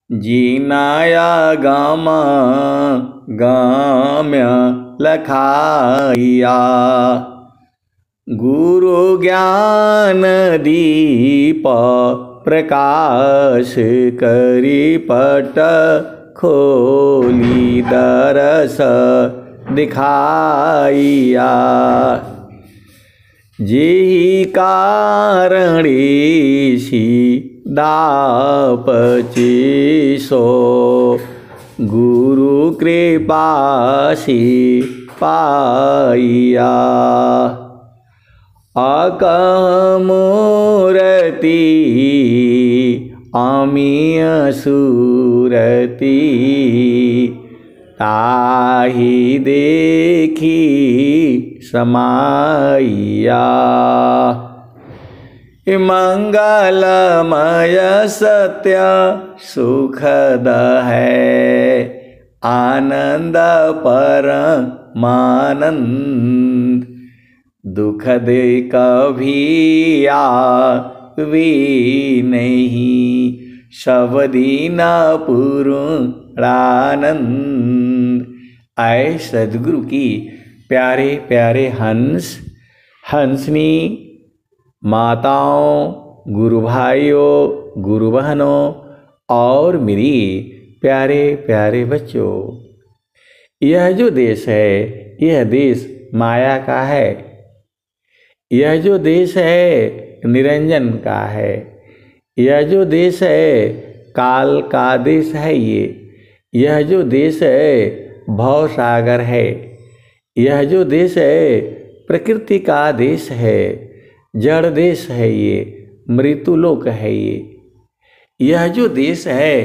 जीनाया gamma गाम्य लखाइया। गुरु ज्ञान दीप प्रकाश करी पट खोली दरस दिखाइया। जेहि कारणीसी दापचीसो गुरु कृपासी पाइया। अकमूरति अमीय सूरति ताहि देखी समाइया। मंगलमय सत्य सुखद है आनंद परमानंद। दुख दे कभी आवे नहीं शबदी न पूर्णानंद। आए सद्गुरु की प्यारे प्यारे हंस हंसनी माताओं, गुरु भाइयों, गुरु बहनों और मेरी प्यारे प्यारे बच्चों, यह जो देश है यह देश माया का है। यह जो देश है निरंजन का है। यह जो देश है काल का देश है। यह जो देश है भव सागर है। यह जो देश है प्रकृति का देश है। जड़ देश है ये, मृत्यु लोक है ये। यह जो देश है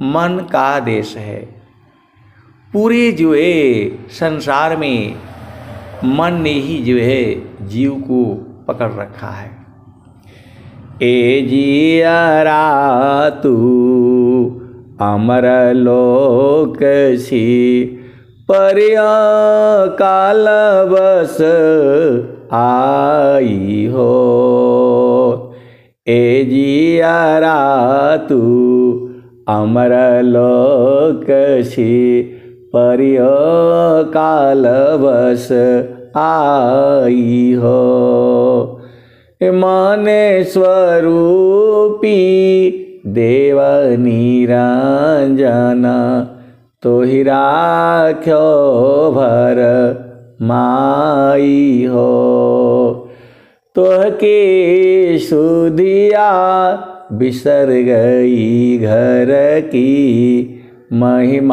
मन का देश है। पूरे जो है संसार में मन ने ही जो है जीव को पकड़ रखा है। ए जियरा तू अमर लोक सी पर्या काल बस आई हो। ए जियरा तू अमर लोक सी पर्य काल बस आई हो। माने स्वरूपी देव निरंजना तो ही राख्यो भर माई हो। तोह के सुधिया बिसर गई घर की महिमायापन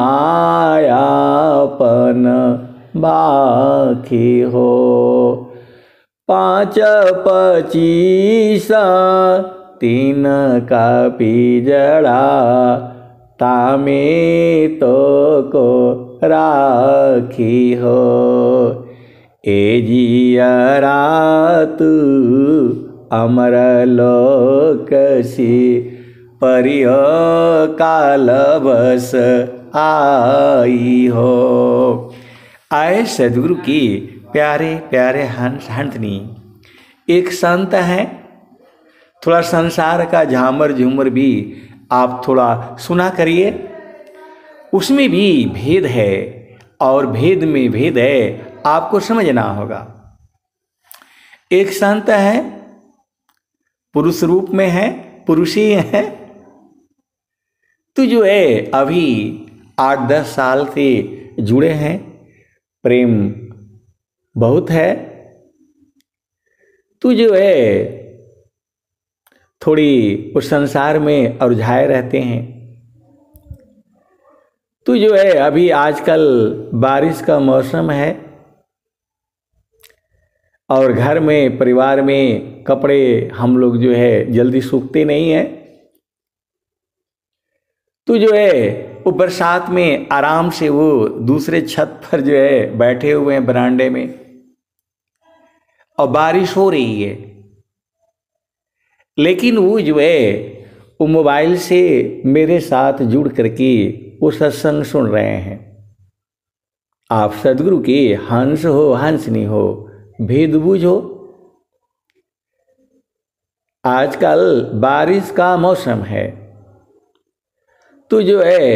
बाकी हो। 5 25 3 का पिजड़ा तामे तो को राखी हो। ए जियरा तू अमर लोक सी पर्य काल बस आई हो। आए सद्गुरु की प्यारे प्यारे हंस हंसनी। एक संत है, थोड़ा संसार का झामर झूमर भी आप थोड़ा सुना करिए। उसमें भी भेद है और भेद में भेद है, आपको समझना होगा। एक संत है, पुरुष रूप में है, पुरुषी है। तो जो है अभी 8-10 साल से जुड़े हैं, प्रेम बहुत है। तो जो है थोड़ी उस संसार में उलझाए रहते हैं। तो जो है अभी आजकल बारिश का मौसम है और घर में परिवार में कपड़े हम लोग जो है जल्दी सूखते नहीं हैं। तो जो है वो बरसात में आराम से वो दूसरे छत पर जो है बैठे हुए हैं बरामदे में और बारिश हो रही है। लेकिन वो जो है वो मोबाइल से मेरे साथ जुड़ करके वो सत्संग सुन रहे हैं। आप सद्गुरु के हंस हो हंसनी हो, भेद बूझो। आजकल बारिश का मौसम है, तो जो है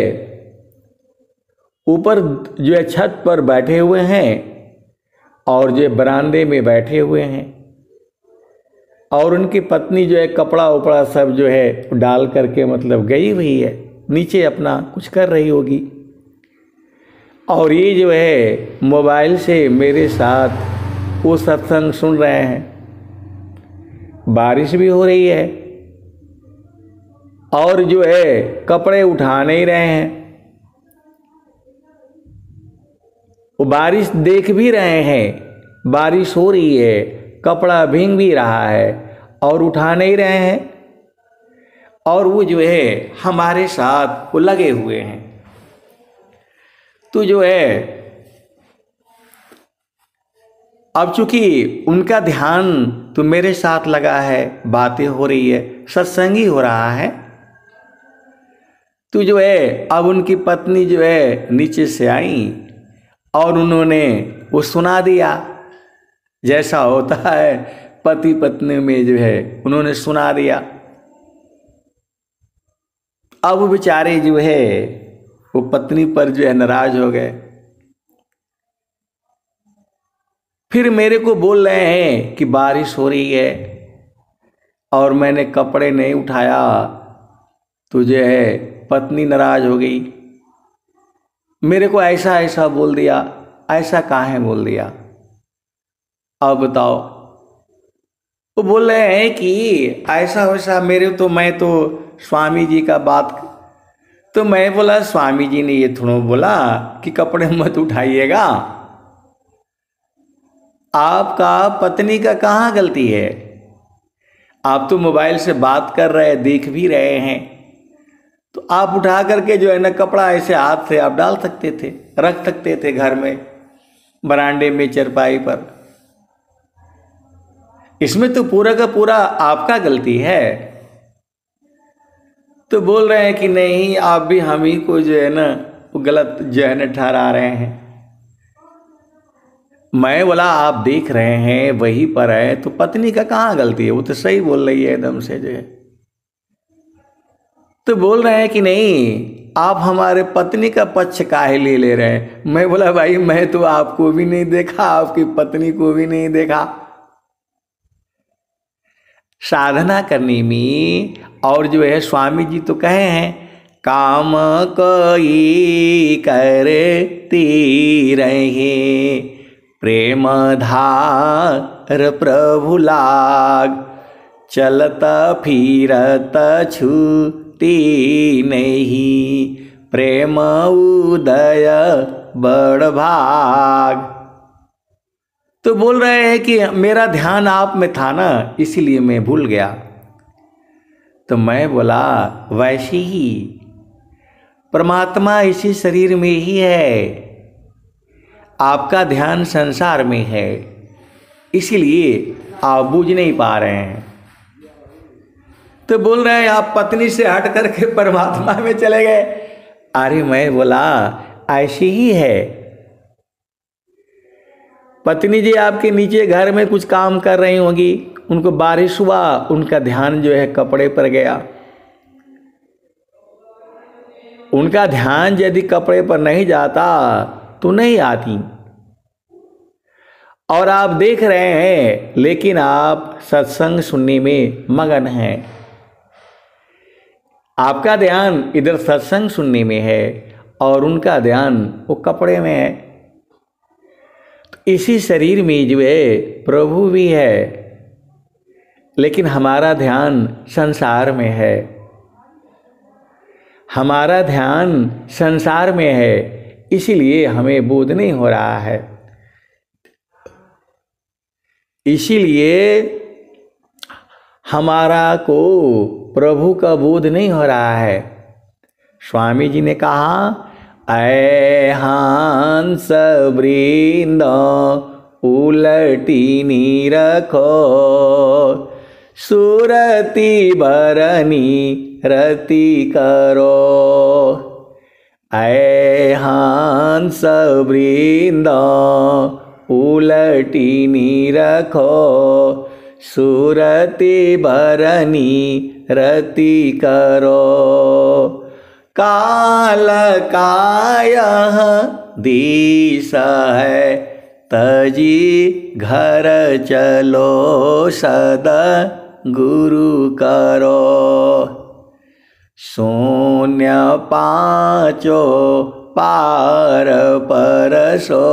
ऊपर जो है छत पर बैठे हुए हैं और जो बरामदे में बैठे हुए हैं, और उनकी पत्नी जो है कपड़ा उपड़ा सब जो है डाल करके मतलब गई हुई है, नीचे अपना कुछ कर रही होगी, और ये जो है मोबाइल से मेरे साथ वो सत्संग सुन रहे हैं। बारिश भी हो रही है और जो है कपड़े उठा नहीं रहे हैं, वो बारिश देख भी रहे हैं, बारिश हो रही है, कपड़ा भीग भी रहा है और उठा नहीं रहे हैं, और वो जो है हमारे साथ वो लगे हुए हैं। तो जो है अब चूंकि उनका ध्यान तो मेरे साथ लगा है, बातें हो रही है, सत्संग ही हो रहा है, तो जो है अब उनकी पत्नी जो है नीचे से आई और उन्होंने वो सुना दिया, जैसा होता है पति पत्नी में जो है उन्होंने सुना दिया। अब वो बेचारे जो है वो पत्नी पर जो है नाराज हो गए, फिर मेरे को बोल रहे हैं कि बारिश हो रही है और मैंने कपड़े नहीं उठाया, तो जो है पत्नी नाराज हो गई, मेरे को ऐसा ऐसा बोल दिया। ऐसा काहे बोल दिया, अब बताओ। वो बोल रहे हैं कि ऐसा वैसा, मैं तो स्वामी जी का बात, तो मैं बोला स्वामी जी ने ये थोड़ा बोला कि कपड़े मत उठाइएगा, आपका पत्नी का कहाँ गलती है, आप तो मोबाइल से बात कर रहे हैं, देख भी रहे हैं, तो आप उठा करके जो है ना कपड़ा ऐसे हाथ से आप डाल सकते थे, रख सकते थे घर में बरामदे में चरपाई पर। इसमें तो पूरा का पूरा आपका गलती है। तो बोल रहे हैं कि नहीं, आप भी हम ही को जो है ना वो गलत जो है ना ठहरा रहे हैं। मैं बोला आप देख रहे हैं वही पर है, तो पत्नी का कहाँ गलती है, वो तो सही बोल रही है एकदम से जो है। तो बोल रहे हैं कि नहीं, आप हमारे पत्नी का पक्ष काहे ले रहे हैं। मैं बोला भाई मैं तो आपको भी नहीं देखा, आपकी पत्नी को भी नहीं देखा। साधना करने में और जो है स्वामी जी तो कहे हैं, काम कोई करती रहे, प्रेम धार प्रभु लाग, चलत फिरत छूटी नहीं, प्रेम उदय बड़ भाग। तो बोल रहे हैं कि मेरा ध्यान आप में था ना, इसीलिए मैं भूल गया। तो मैं बोला वैसे ही परमात्मा इसी शरीर में ही है, आपका ध्यान संसार में है, इसीलिए आप बूझ नहीं पा रहे हैं। तो बोल रहे हैं आप पत्नी से हट करके परमात्मा में चले गए। अरे मैं बोला ऐसी ही है, पत्नी जी आपके नीचे घर में कुछ काम कर रही होंगी, उनको बारिश हुआ, उनका ध्यान जो है कपड़े पर गया, उनका ध्यान यदि कपड़े पर नहीं जाता तो नहीं आती। और आप देख रहे हैं लेकिन आप सत्संग सुनने में मगन हैं, आपका ध्यान इधर सत्संग सुनने में है और उनका ध्यान वो कपड़े में है। तो इसी शरीर में जो है प्रभु भी है, लेकिन हमारा ध्यान संसार में है, हमारा ध्यान संसार में है, इसीलिए हमें बोध नहीं हो रहा है। इसीलिए हमारा को प्रभु का बोध नहीं हो रहा है। स्वामी जी ने कहा, ऐ हंस वृंद उलटी नी रखो, सुरति बरनी रति करो। ऐ हंस वृंद उलटी नी रखो, सुरति भरनी रति करो। काल काय दिस है तजी घर चलो सदा गुरु करो। शून्य पाँचो पार परसो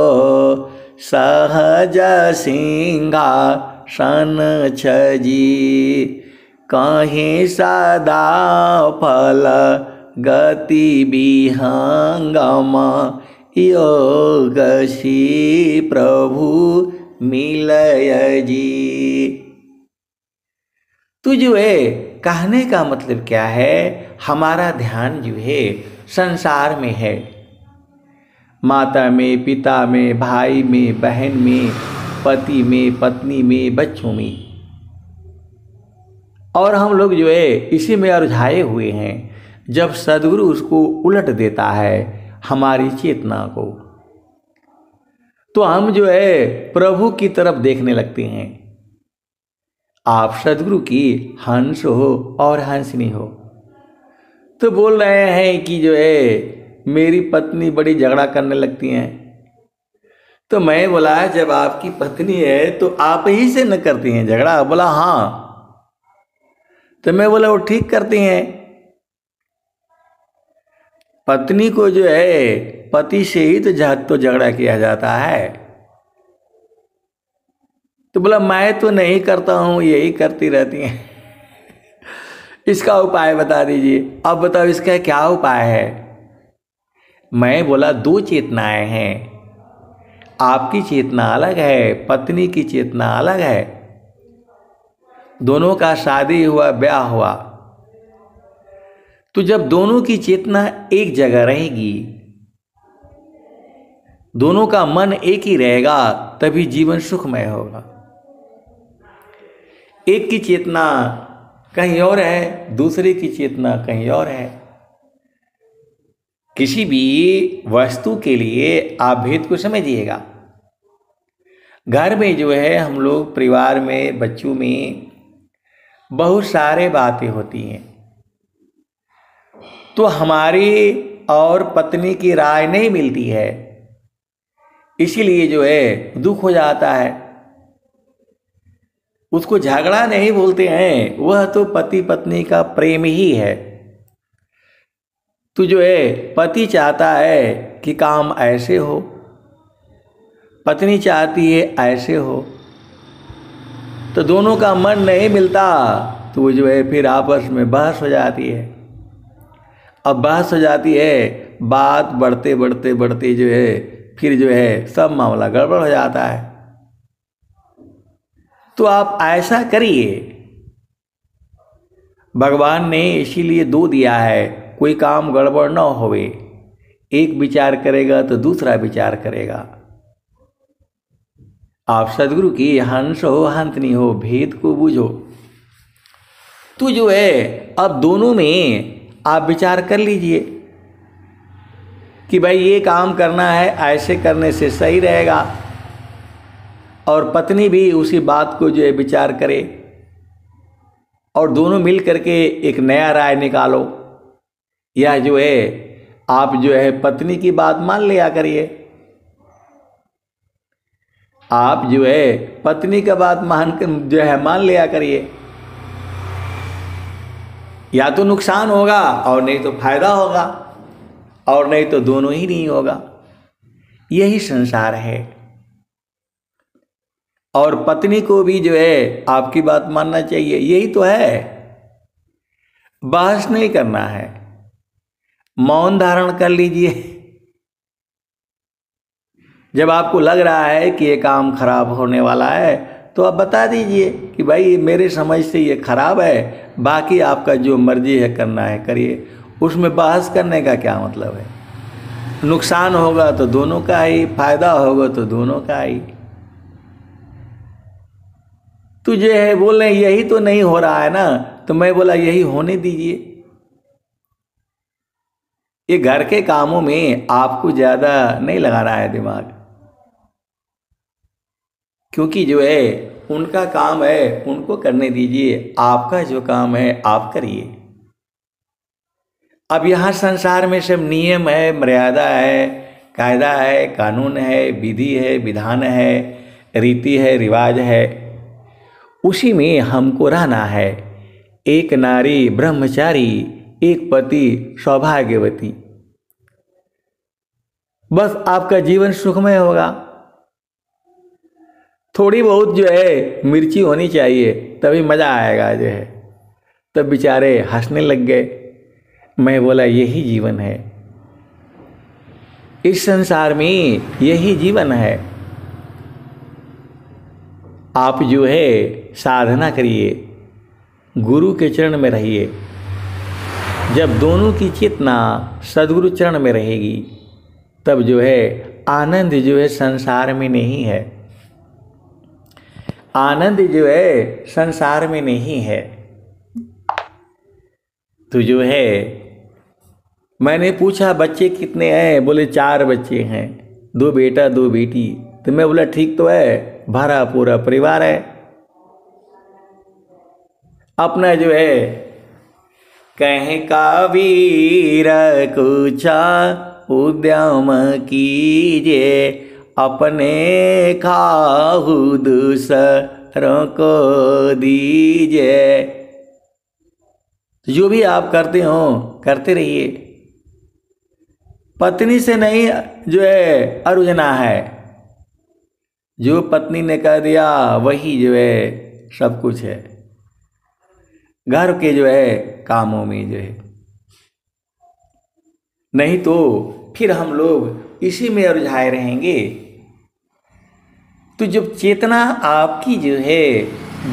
सहज सिंहासन छजी। कहीं सदा फल गति विहंगम योग सी प्रभु मिलय जी। तो जो है कहने का मतलब क्या है, हमारा ध्यान जो है संसार में है, माता में, पिता में, भाई में, बहन में, पति में, पत्नी में, बच्चों में, और हम लोग जो है इसी में उलझाए हुए हैं। जब सद्गुरु उसको उलट देता है हमारी चेतना को, तो हम जो है प्रभु की तरफ देखने लगते हैं। आप सद्गुरु की हंस हो और हंसनी हो, तो बोल रहे हैं कि जो है मेरी पत्नी बड़ी झगड़ा करने लगती हैं। तो मैं बोला जब आपकी पत्नी है तो आप ही से न करती हैं झगड़ा? बोला हाँ। तो मैं बोला वो ठीक करती हैं। पत्नी को जो है पति से ही तो झगड़ा किया जाता है। तो बोला मैं तो नहीं करता हूं, यही करती रहती हैं। इसका उपाय बता दीजिए। अब बताओ इसका क्या उपाय है? मैं बोला दो चेतनाएं हैं, आपकी चेतना अलग है, पत्नी की चेतना अलग है। दोनों का शादी हुआ, ब्याह हुआ, तो जब दोनों की चेतना एक जगह रहेगी, दोनों का मन एक ही रहेगा, तभी जीवन सुखमय होगा। एक की चेतना कहीं और है, दूसरे की चेतना कहीं और है। किसी भी वस्तु के लिए आप भेद को समझिएगा। घर में जो है हम लोग परिवार में, बच्चों में बहुत सारे बातें होती हैं, तो हमारी और पत्नी की राय नहीं मिलती है, इसीलिए जो है दुख हो जाता है। उसको झगड़ा नहीं बोलते हैं, वह तो पति पत्नी का प्रेम ही है। तो जो है पति चाहता है कि काम ऐसे हो, पत्नी चाहती है ऐसे हो, तो दोनों का मन नहीं मिलता, तो जो है फिर आपस में बहस हो जाती है। अब बहस हो जाती है, बात बढ़ते बढ़ते बढ़ते जो है फिर जो है सब मामला गड़बड़ हो जाता है। तो आप ऐसा करिए, भगवान ने इसीलिए दो दिया है, कोई काम गड़बड़ न होवे। एक विचार करेगा तो दूसरा विचार करेगा। आप सद्गुरु की हंस हो हंसनी हो, भेद को बूझो। तो जो है अब दोनों में आप विचार कर लीजिए कि भाई ये काम करना है, ऐसे करने से सही रहेगा, और पत्नी भी उसी बात को जो है विचार करे, और दोनों मिल करके एक नया राय निकालो। या जो है आप जो है पत्नी की बात मान लिया करिए, आप जो है पत्नी का बात मान लिया करिए। या तो नुकसान होगा और नहीं तो फायदा होगा, और नहीं तो दोनों ही नहीं होगा। यही संसार है। और पत्नी को भी जो है आपकी बात मानना चाहिए, यही तो है। बहस नहीं करना है, मौन धारण कर लीजिए। जब आपको लग रहा है कि ये काम खराब होने वाला है, तो आप बता दीजिए कि भाई मेरे समझ से ये खराब है, बाकी आपका जो मर्जी है करना है करिए। उसमें बहस करने का क्या मतलब है? नुकसान होगा तो दोनों का ही, फायदा होगा तो दोनों का ही। तुझे है बोले यही तो नहीं हो रहा है ना, तो मैं बोला यही होने दीजिए। ये घर के कामों में आपको ज्यादा नहीं लगाना है दिमाग, क्योंकि जो है उनका काम है, उनको करने दीजिए, आपका जो काम है आप करिए। अब यहाँ संसार में सब नियम है, मर्यादा है, कायदा है, कानून है, विधि है, विधान है, रीति है, रिवाज है, उसी में हमको रहना है। एक नारी ब्रह्मचारी, एक पति सौभाग्यवती, बस आपका जीवन सुखमय होगा। थोड़ी बहुत जो है मिर्ची होनी चाहिए, तभी मज़ा आएगा जो है। तब बेचारे हंसने लग गए। मैं बोला यही जीवन है, इस संसार में यही जीवन है। आप जो है साधना करिए, गुरु के चरण में रहिए। जब दोनों की चेतना सद्गुरु चरण में रहेगी, तब जो है आनंद जो है संसार में नहीं है। आनंद जो है संसार में नहीं है। तो जो है मैंने पूछा बच्चे कितने हैं? बोले 4 बच्चे हैं, 2 बेटा 2 बेटी। तो मैं बोला ठीक तो है, भरा पूरा परिवार है। अपना जो है कहीं का वीर कुछा उद्यम कीजिए, अपने खाहु दूसरों को दीजिए। जो भी आप करते हो करते रहिए। पत्नी से नहीं जो है अरुझना है, जो पत्नी ने कह दिया वही जो है सब कुछ है। घर के जो है कामों में जो है, नहीं तो फिर हम लोग इसी में उलझाए रहेंगे। तो जब चेतना आपकी जो है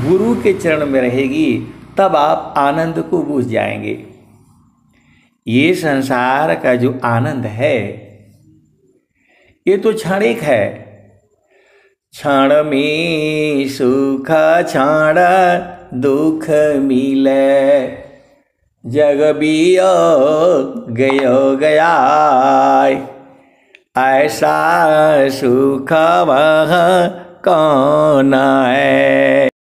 गुरु के चरण में रहेगी, तब आप आनंद को बूझ जाएंगे। ये संसार का जो आनंद है ये तो क्षणिक है। क्षण में सुख क्षण दुख मिले, जग बियो गयो गया, ऐसा सुख वह कौन है।